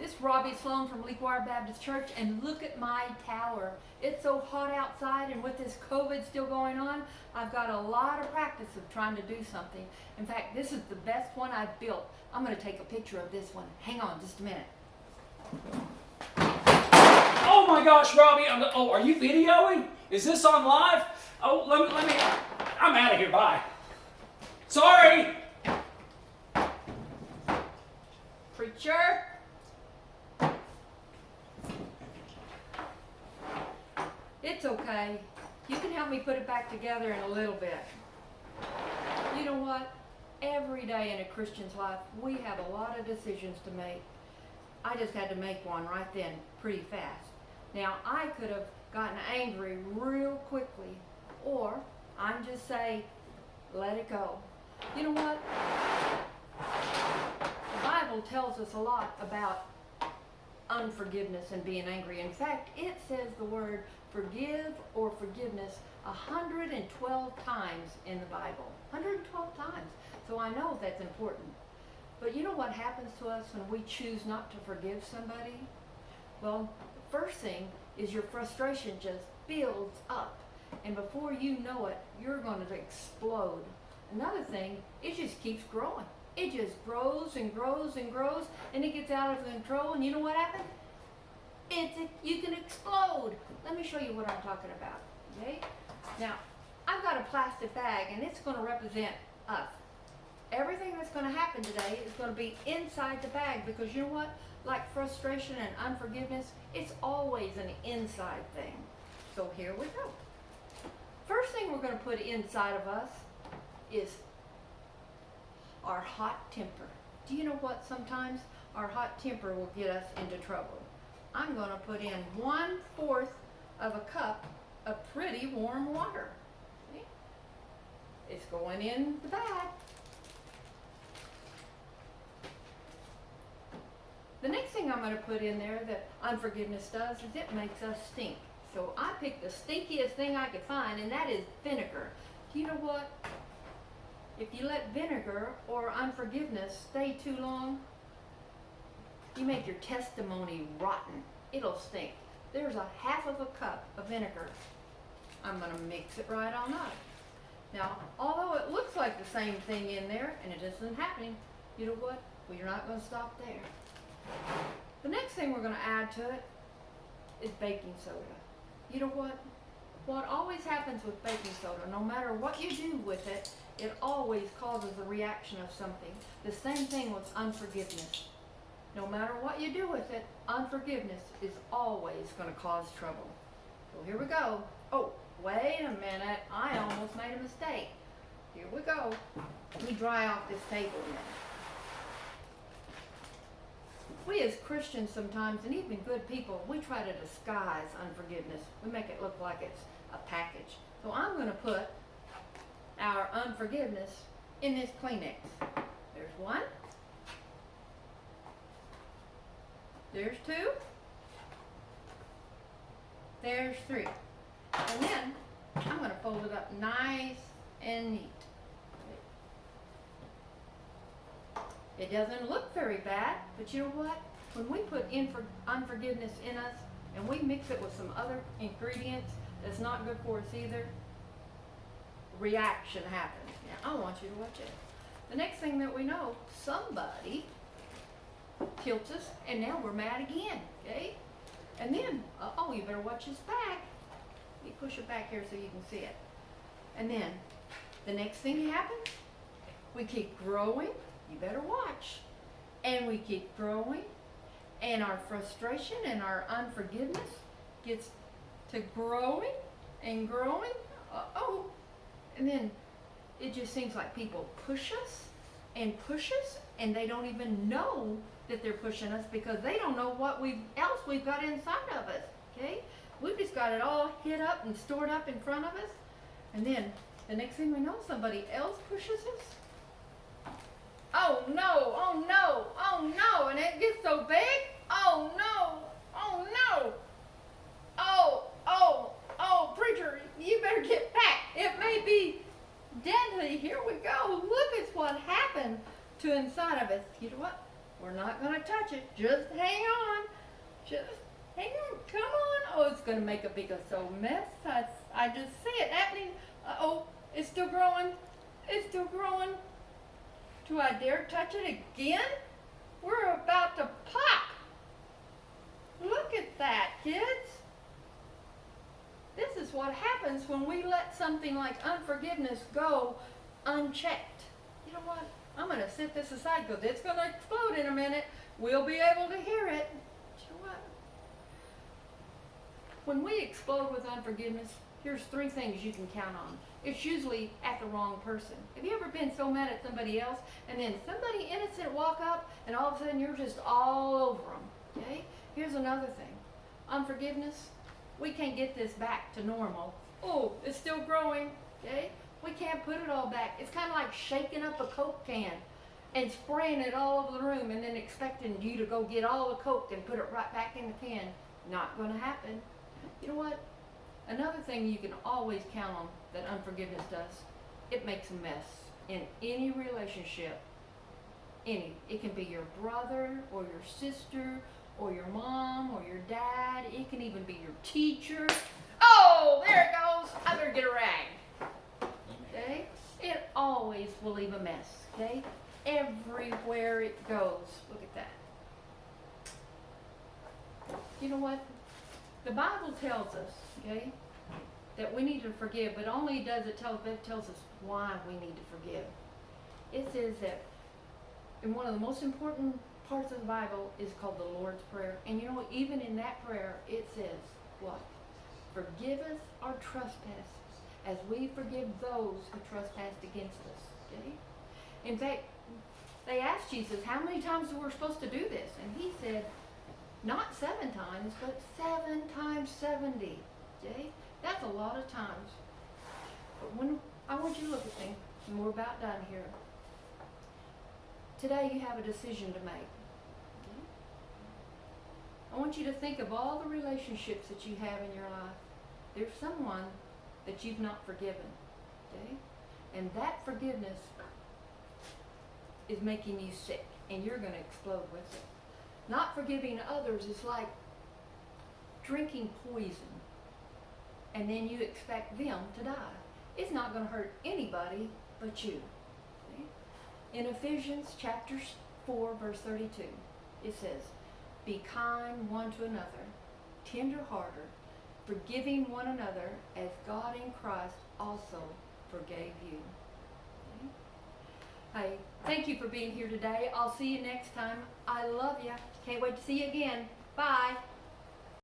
This is Robbie Sloan from Lequire Baptist Church, and look at my tower. It's so hot outside, and with this COVID still going on, I've got a lot of practice of trying to do something. In fact, this is the best one I've built. I'm going to take a picture of this one. Hang on just a minute. Oh my gosh, Robbie! Are you videoing? Is this on live? Oh, let me. I'm out of here. Bye. Sorry. Preacher. It's okay. You can help me put it back together in a little bit. You know what? Every day in a Christian's life, we have a lot of decisions to make. I just had to make one right then, pretty fast. Now, I could have gotten angry real quickly, or I'm just say, let it go. You know what? The Bible tells us a lot about unforgiveness and being angry. In fact, it says the word forgive or forgiveness 112 times in the Bible. 112 times. So I know that's important. But you know what happens to us when we choose not to forgive somebody? Well, the first thing is your frustration just builds up. And before you know it, you're going to explode. Another thing, it just keeps growing. It just grows and grows and grows, and it gets out of control. And you know what happens? You can explode. Let me show you what I'm talking about. Okay? Now, I've got a plastic bag, and it's going to represent us. Everything that's going to happen today is going to be inside the bag, because you know what? Like frustration and unforgiveness, it's always an inside thing. So here we go. First thing we're going to put inside of us is our hot temper. Do you know what? Sometimes our hot temper will get us into trouble. I'm going to put in 1/4 of a cup of pretty warm water. See? It's going in the bag. The next thing I'm going to put in there that unforgiveness does is it makes us stink. So I picked the stinkiest thing I could find, and that is vinegar. You know what? If you let vinegar or unforgiveness stay too long, you make your testimony rotten. It'll stink. There's a 1/2 cup of vinegar. I'm going to mix it right on up. Now, although it looks like the same thing in there, and it isn't happening, you know what? Well, you're not going to stop there. The next thing we're going to add to it is baking soda. You know what? What always happens with baking soda, no matter what you do with it, it always causes a reaction of something. The same thing with unforgiveness. No matter what you do with it, unforgiveness is always going to cause trouble. So here we go. Oh, wait a minute. I almost made a mistake. Here we go. Let me dry off this table a minute. We as Christians sometimes, and even good people, we try to disguise unforgiveness. We make it look like it's a package. So I'm going to put our unforgiveness in this Kleenex. There's 1. There's 2. There's 3. And then I'm going to fold it up nice and neat. It doesn't look very bad, but you know what? When we put unforgiveness in us and we mix it with some other ingredients that's not good for us either, reaction happens. Now, I want you to watch it. The next thing that we know, somebody tilts us, and now we're mad again, okay? And then, oh, you better watch this bag. Let me push it back here so you can see it. And then, the next thing happens, we keep growing. You better watch. And we keep growing, and our frustration and our unforgiveness gets to growing and growing. Uh-oh. And then it just seems like people push us, and they don't even know that they're pushing us because they don't know what else we've got inside of us, okay? We've just got it all hid up and stored up in front of us, and then the next thing we know, somebody else pushes us. Oh no, oh no, oh no, and it gets so big. Oh no, oh no. Oh, preacher, you better get back. It may be deadly. Here we go. Look at what happened to inside of us. You know what? We're not going to touch it. Just hang on. Just hang on. Come on. Oh, it's going to make a big mess. I just see it happening. Uh-oh, it's still growing. It's still growing. Do I dare touch it again? We're about to pop. Look at that, kids. This is what happens when we let something like unforgiveness go unchecked. You know what? I'm going to set this aside because it's going to explode in a minute. We'll be able to hear it. But you know what? When we explode with unforgiveness, here's 3 things you can count on. It's usually at the wrong person. Have you ever been so mad at somebody else and then somebody innocent walk up and all of a sudden you're just all over them? Okay? Here's another thing. Unforgiveness, we can't get this back to normal. Oh, it's still growing. Okay? We can't put it all back. It's kind of like shaking up a Coke can and spraying it all over the room and then expecting you to go get all the Coke and put it right back in the can. Not going to happen. You know what? Another thing you can always count on that unforgiveness does, it makes a mess in any relationship. Any. It can be your brother or your sister or your mom or your dad. It can even be your teacher. Oh, there it goes. I better get a rag. Okay? It always will leave a mess. Okay? Everywhere it goes. Look at that. You know what? The Bible tells us, okay, that we need to forgive, but only does it tells us why we need to forgive. It says that in one of the most important parts of the Bible is called the Lord's Prayer. And you know what? Even in that prayer, it says what? Forgive us our trespasses as we forgive those who trespass against us. Okay? In fact, they asked Jesus how many times we're supposed to do this, and he said, not 7 times, but 7 times 70. Okay? That's a lot of times. But when I want you to look at me, and we're about done here. Today you have a decision to make. Okay? I want you to think of all the relationships that you have in your life. There's someone that you've not forgiven. Okay? And that forgiveness is making you sick, and you're going to explode with it. Not forgiving others is like drinking poison, and then you expect them to die. It's not going to hurt anybody but you. Okay? In Ephesians chapter 4, verse 32, it says, be kind one to another, tender-hearted, forgiving one another as God in Christ also forgave you. Okay? Hey, thank you for being here today. I'll see you next time. I love you. Can't wait to see you again. Bye.